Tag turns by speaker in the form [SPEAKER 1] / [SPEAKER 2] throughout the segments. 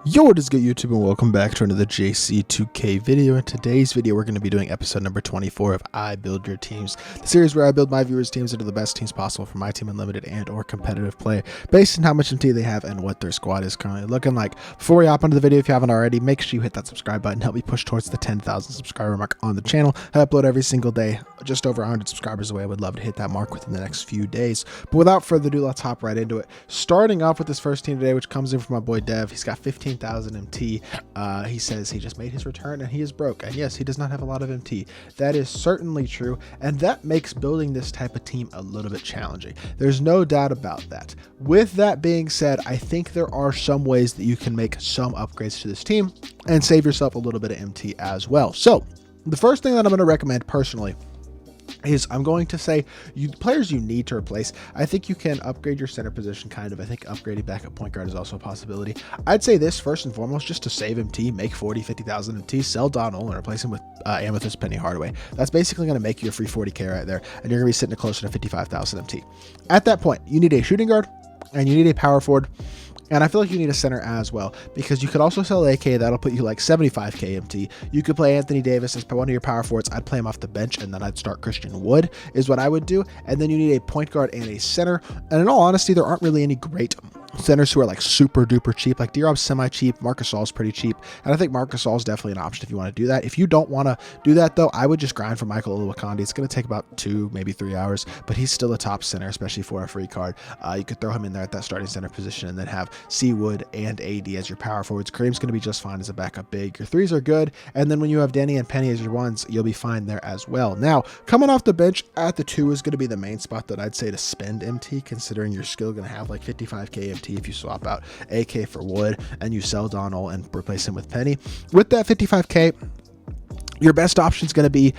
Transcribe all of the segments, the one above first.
[SPEAKER 1] Yo, what is good, YouTube, and welcome back to another JC2K video. In today's video, we're going to be doing episode number 24 of I Build Your Teams, the series where I build my viewers' teams into the best teams possible for my team unlimited and or competitive play, based on how much MT they have and what their squad is currently looking like. Before we hop into the video, if you haven't already, make sure you hit that subscribe button, help me push towards the 10,000 subscriber mark on the channel. I upload every single day, just over 100 subscribers away. I would love to hit that mark within the next few days. But without further ado, let's hop right into it. Starting off with this first team today, which comes in from my boy Dev. He's got 15,000 MT. He says he just made his return and he is broke. And yes, he does not have a lot of MT. That is certainly true. And that makes building this type of team a little bit challenging. There's no doubt about that. With that being said, I think there are some ways that you can make some upgrades to this team and save yourself a little bit of MT as well. So the first thing that I'm going to recommend personally is I'm going to say players you need to replace. I think you can upgrade your center position kind of. I think upgrading backup point guard is also a possibility. I'd say this first and foremost, just to save MT, make 50,000 MT, sell Donald and replace him with Amethyst Penny Hardaway. That's basically going to make you a free 40k right there, and you're going to be sitting closer to 55,000 MT. At that point, you need a shooting guard and you need a power forward. And I feel like you need a center as well, because you could also sell AK. That'll put you like 75k MT. You could play Anthony Davis as one of your power forwards. I'd play him off the bench, and then I'd start Christian Wood is what I would do. And then you need a point guard and a center. And in all honesty, there aren't really any great centers who are like super duper cheap. Like D-Rob's semi-cheap, Marc Gasol's pretty cheap, and I think Marc Gasol's definitely an option if you want to do that. If you don't want to do that though, I would just grind for Michael Oluwakandi. It's going to take about 2, maybe 3 hours, but he's still a top center, especially for a free card. You could throw him in there at that starting center position and then have C Wood and AD as your power forwards. Kareem's going to be just fine as a backup big. Your threes are good, and then when you have Denny and Penny as your ones, you'll be fine there as well. Now, coming off the bench at the 2 is going to be the main spot that I'd say to spend MT, considering you're still going to have like 55k MT if you swap out AK for Wood and you sell Donald and replace him with Penny. With that 55k, your best option is going to be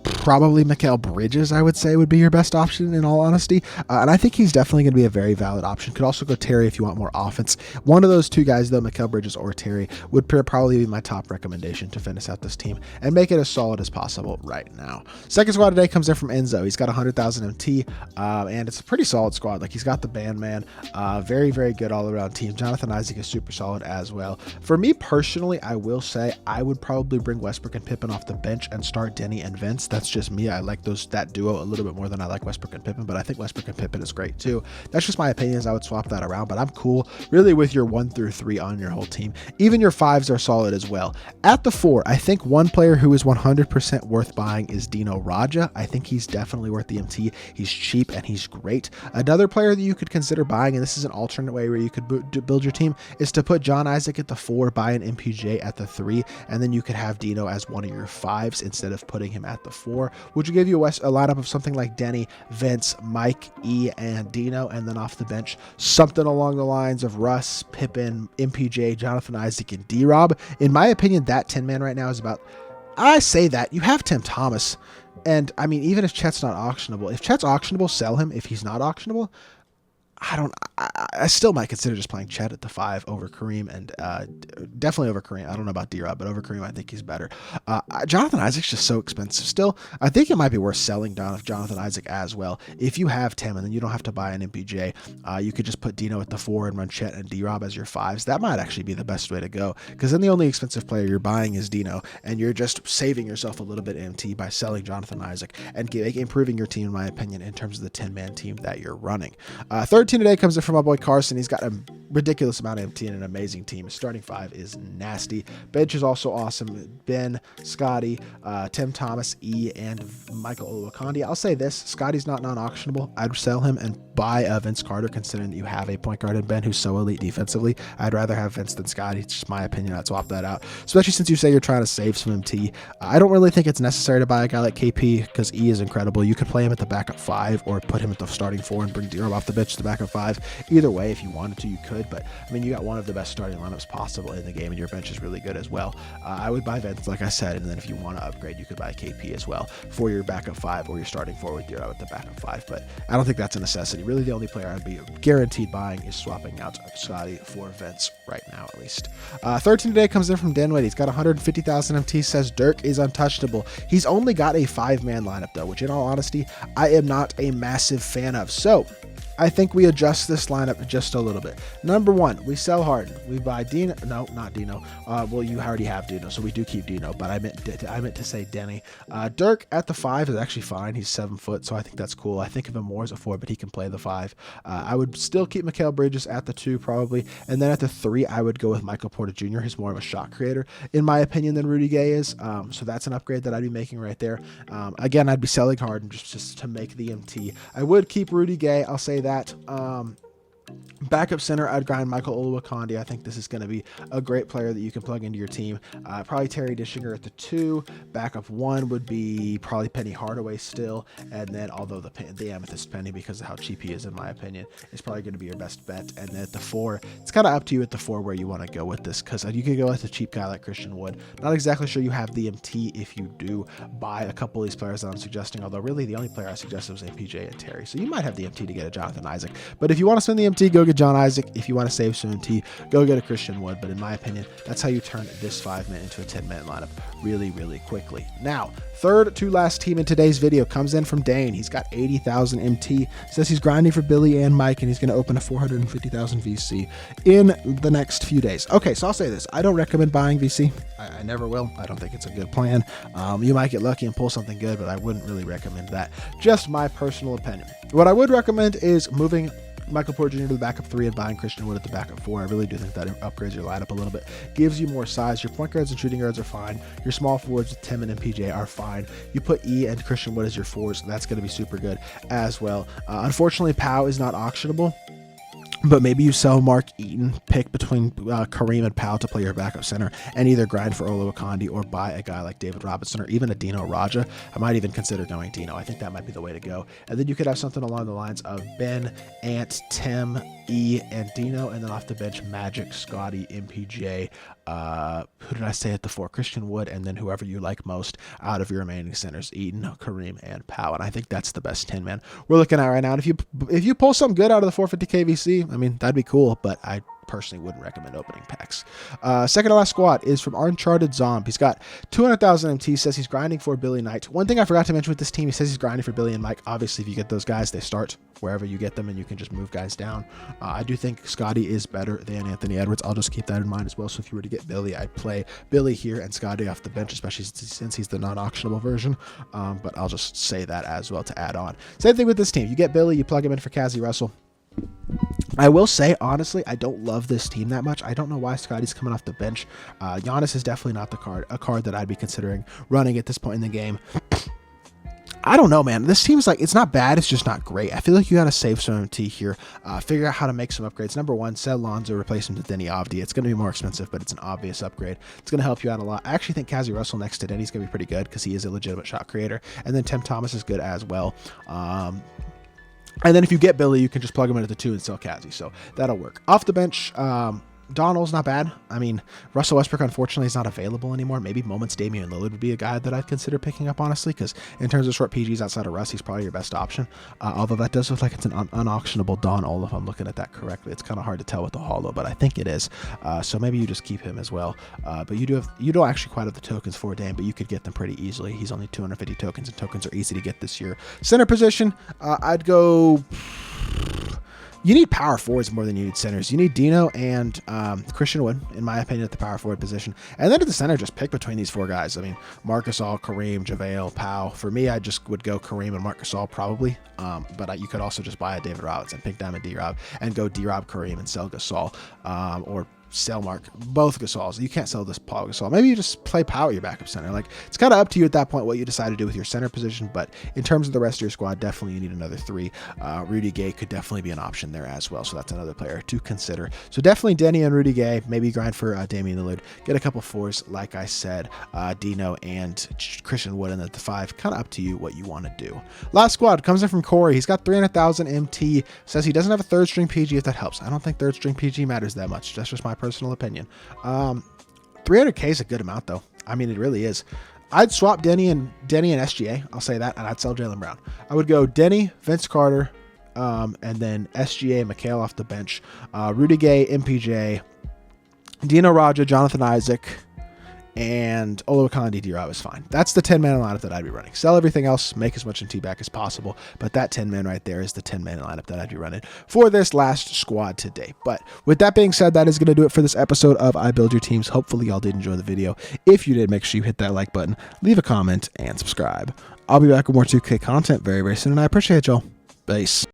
[SPEAKER 1] probably Mikal Bridges, I would say, would be your best option in all honesty. And I think he's definitely going to be a very valid option. Could also go Terry if you want more offense. One of those two guys, though, Mikal Bridges or Terry, would probably be my top recommendation to finish out this team and make it as solid as possible right now. Second squad today comes in from Enzo. He's got 100,000 MT, and it's a pretty solid squad. Like, he's got the band man, very, very good all-around team. Jonathan Isaac is super solid as well. For me personally, I will say I would probably bring Westbrook and Pippen off the bench and start Denny and Vince. That's just me. I like that duo a little bit more than I like Westbrook and Pippen, but I think Westbrook and Pippen is great too. That's just my opinions. I would swap that around, but I'm cool really with your 1 through 3 on your whole team. Even your 5s are solid as well. At the 4, I think one player who is 100% worth buying is Dino Raja. I think he's definitely worth the MT. He's cheap and he's great. Another player that you could consider buying, and this is an alternate way where you could build your team, is to put John Isaac at the 4, buy an MPJ at the 3, and then you could have Dino as one of your 5s instead of putting him at the 4. Would you give you a lineup of something like Denny, Vince, Mike, E, and Dino, and then off the bench, something along the lines of Russ, Pippen, MPJ, Jonathan Isaac, and D-Rob? In my opinion, that 10-man right now is about, I say that, you have Tim Thomas, and I mean, even if Chet's not auctionable, if Chet's auctionable, sell him. If he's not auctionable, I still might consider just playing Chet at the 5 over Kareem, and definitely over Kareem. I don't know about D-Rob, but over Kareem, I think he's better. Jonathan Isaac's just so expensive still. I think it might be worth selling Jonathan Isaac as well. If you have Tim and then you don't have to buy an MPJ, you could just put Dino at the 4 and run Chet and D-Rob as your 5s. That might actually be the best way to go, because then the only expensive player you're buying is Dino, and you're just saving yourself a little bit of MT by selling Jonathan Isaac and improving your team, in my opinion, in terms of the 10-man team that you're running. Third team today comes in from my boy Carson. He's got a ridiculous amount of MT and an amazing team. His starting 5 is nasty. Bench is also awesome. Ben, Scotty, Tim Thomas, E, and Michael Oluwakandi. I'll say this, Scotty's not non-auctionable. I'd sell him and buy Vince Carter, considering that you have a point guard in Ben who's so elite defensively. I'd rather have Vince than Scotty. It's just my opinion. I'd swap that out, especially since you say you're trying to save some MT. I don't really think it's necessary to buy a guy like KP, because E is incredible. You could play him at the backup 5 or put him at the starting 4 and bring D-Rob off the bench to the backup 5. Either way, if you wanted to, you could, but I mean, you got one of the best starting lineups possible in the game, and your bench is really good as well. I would buy Vince, like I said, and then if you want to upgrade, you could buy KP as well for your backup 5 or your starting 4 with D-Rob at the backup 5, but I don't think that's a necessity. Really, the only player I'd be guaranteed buying is swapping out Scotty for Vince right now, at least. 13 today comes in from Denwood. He's got 150,000 MT, says Dirk is untouchable. He's only got a 5-man lineup, though, which in all honesty, I am not a massive fan of. So I think we adjust this lineup just a little bit. Number one, we sell Harden. We buy Dino. No, not Dino. Well, you already have Dino, so we do keep Dino. But I meant to say Denny. Dirk at the 5 is actually fine. He's 7 foot, so I think that's cool. I think of him more as a 4, but he can play the 5. I would still keep Mikal Bridges at the 2 probably, and then at the 3, I would go with Michael Porter Jr. He's more of a shot creator, in my opinion, than Rudy Gay is. So that's an upgrade that I'd be making right there. Again, I'd be selling Harden just to make the MT. I would keep Rudy Gay. I'll say that. Backup center, I'd grind Michael Oluwakandi. I think this is going to be a great player that you can plug into your team. Probably Terry Dishinger at the 2. Backup 1 would be probably Penny Hardaway still. And then, although the Amethyst Penny, because of how cheap he is, in my opinion, is probably going to be your best bet. And then at the 4, it's kind of up to you at the 4 where you want to go with this, because you could go with a cheap guy like Christian Wood. Not exactly sure you have the MT if you do buy a couple of these players that I'm suggesting, although really the only player I suggested was APJ and Terry. So you might have the MT to get a Jonathan Isaac. But if you want to spend the MT, go get John Isaac. If you want to save some MT, go get a Christian Wood. But in my opinion, that's how you turn this 5-man into a 10-man lineup really, really quickly. Now, third to last team in today's video comes in from Dane. He's got 80,000 MT. Says he's grinding for Billy and Mike, and he's going to open a 450,000 VC in the next few days. Okay, so I'll say this. I don't recommend buying VC. I never will. I don't think it's a good plan. You might get lucky and pull something good, but I wouldn't really recommend that. Just my personal opinion. What I would recommend is moving Michael Porter Jr. to the backup 3 and buying Christian Wood at the backup 4. I really do think that upgrades your lineup a little bit. Gives you more size. Your point guards and shooting guards are fine. Your small forwards with Tim and MPJ are fine. You put E and Christian Wood as your 4s. That's going to be super good as well. Unfortunately, Pau is not auctionable. But maybe you sell Mark Eaton, pick between Kareem and Powell to play your backup center, and either grind for Oluwakandi or buy a guy like David Robinson or even a Dino Raja. I might even consider going Dino. I think that might be the way to go. And then you could have something along the lines of Ben, Ant, Tim, E, and Dino, and then off the bench, Magic, Scotty, MPJ, who did I say at the 4? Christian Wood, and then whoever you like most out of your remaining centers, Eaton, Kareem, and Powell. And I think that's the best 10-man we're looking at right now. And if you pull something good out of the 450k VC, I mean, that'd be cool, but I personally wouldn't recommend opening packs. Second to last squad is from Uncharted Zomb. He's got 200,000 MT. Says he's grinding for Billy Knight. One thing I forgot to mention with this team, he says he's grinding for Billy and Mike. Obviously, if you get those guys, they start wherever you get them, and you can just move guys down. I do think Scotty is better than Anthony Edwards. I'll just keep that in mind as well. So if you were to get Billy, I'd play Billy here and Scotty off the bench, especially since he's the non-auctionable version. But I'll just say that as well to add on. Same thing with this team. You get Billy, you plug him in for Cassie Russell. I will say, honestly, I don't love this team that much. I don't know why Scotty's coming off the bench. Giannis is definitely not a card that I'd be considering running at this point in the game. I don't know, man. This seems like it's not bad. It's just not great. I feel like you got to save some MT here. Figure out how to make some upgrades. Number one, sell Lonzo, replace him to Denny Avdi. It's going to be more expensive, but it's an obvious upgrade. It's going to help you out a lot. I actually think Cassie Russell next to Denny is going to be pretty good because he is a legitimate shot creator. And then Tim Thomas is good as well. And then if you get Billy, you can just plug him in at the 2 and sell Cassie. So that'll work. Off the bench, Donald's not bad. I mean, Russell Westbrook, unfortunately, is not available anymore. Maybe Moments Damian Lillard would be a guy that I'd consider picking up, honestly, because in terms of short PGs outside of Russ, he's probably your best option. Although that does look like it's an unauctionable Donald, if I'm looking at that correctly. It's kind of hard to tell with the holo, but I think it is. So maybe you just keep him as well. But you don't actually quite have the tokens for Dane, but you could get them pretty easily. He's only 250 tokens, and tokens are easy to get this year. Center position, I'd go... You need power forwards more than you need centers. You need Dino and Christian Wood, in my opinion, at the power forward position. And then at the center, just pick between these 4 guys. I mean, Marc Gasol, Kareem, JaVale, Pau. For me, I just would go Kareem and Marc Gasol probably. But you could also just buy a David Robinson, pick Diamond D-Rob, and go D-Rob, Kareem, and sell Gasol. Or sell Mark, both Gasols. You can't sell this Paul Gasol. Maybe you just play Pau at your backup center. Like, it's kind of up to you at that point what you decide to do with your center position, but in terms of the rest of your squad, definitely you need another 3. Rudy Gay could definitely be an option there as well, so that's another player to consider. So definitely Denny and Rudy Gay, maybe grind for Damian Lillard, get a couple 4s, like I said, Dino and Christian Wood, and at the 5, kind of up to you what you want to do. Last squad comes in from Corey. He's got 300,000 MT, says he doesn't have a 3rd string PG, if that helps. I don't think 3rd string PG matters that much. That's just my personal opinion. 300k is a good amount, though. I mean, it really is. I'd swap Denny and SGA. I'll say that, and I'd sell Jaylen Brown. I would go Denny, Vince Carter, and then SGA, Mikal off the bench, Rudy Gay, MPJ, Dino Raja, Jonathan Isaac, and Olowokandi D-Rob is fine. That's the 10-man lineup that I'd be running. Sell everything else, make as much in T-back as possible, but that 10-man right there is the 10-man lineup that I'd be running for this last squad today. But with that being said, that is going to do it for this episode of I Build Your Teams. Hopefully y'all did enjoy the video. If you did, make sure you hit that like button, leave a comment, and subscribe. I'll be back with more 2K content very, very soon, and I appreciate y'all. Peace.